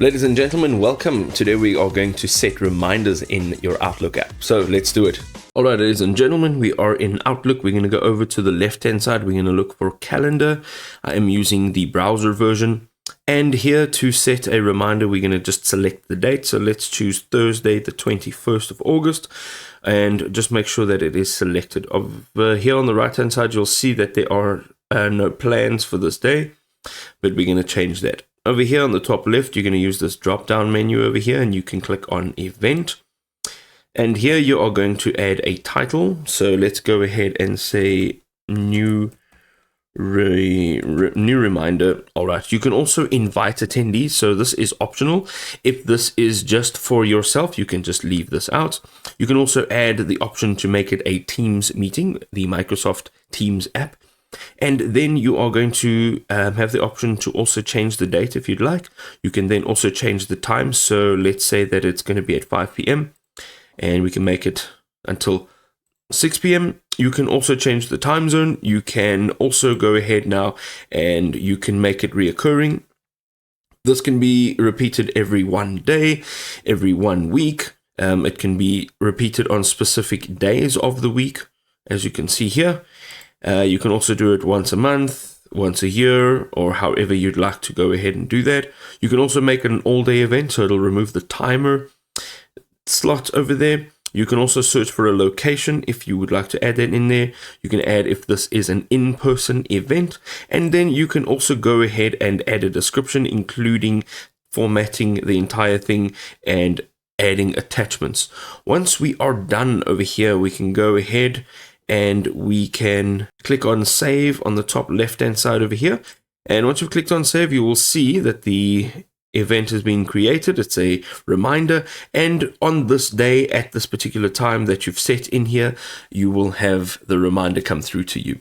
Ladies and gentlemen, welcome. Today we are going to set reminders in your Outlook app. So let's do it. All right, ladies and gentlemen, we are in Outlook. We're going to go over to the left-hand side. We're going to look for calendar. I am using the browser version. And here to set a reminder, we're going to just select the date. So let's choose Thursday, the 21st of August. And just make sure that it is selected. Over here on the right-hand side, you'll see that there are no plans for this day. But we're going to change that. Over here on the top left, you're going to use this drop-down menu over here, and you can click on Event. And here you are going to add a title. So let's go ahead and say new reminder. All right. You can also invite attendees. So this is optional. If this is just for yourself, you can just leave this out. You can also add the option to make it a Teams meeting, the Microsoft Teams app. And then you are going to have the option to also change the date if you'd like. You can then also change the time. So let's say that it's going to be at 5 p.m. and we can make it until 6 p.m. You can also change the time zone. You can also go ahead now and you can make it reoccurring. This can be repeated every one day, every 1 week. It can be repeated on specific days of the week, as you can see here. You can also do it once a month, once a year, or however you'd like to go ahead and do that. You can also make it an all-day event, so it'll remove the timer slot over there. You can also search for a location if you would like to add that in there. You can add if this is an in-person event. And then you can also go ahead and add a description, including formatting the entire thing and adding attachments. Once we are done over here, we can go ahead and we can click on save on the top left-hand side over here. And once you've clicked on save, you will see that the event has been created. It's a reminder. And on this day, at this particular time that you've set in here, you will have the reminder come through to you.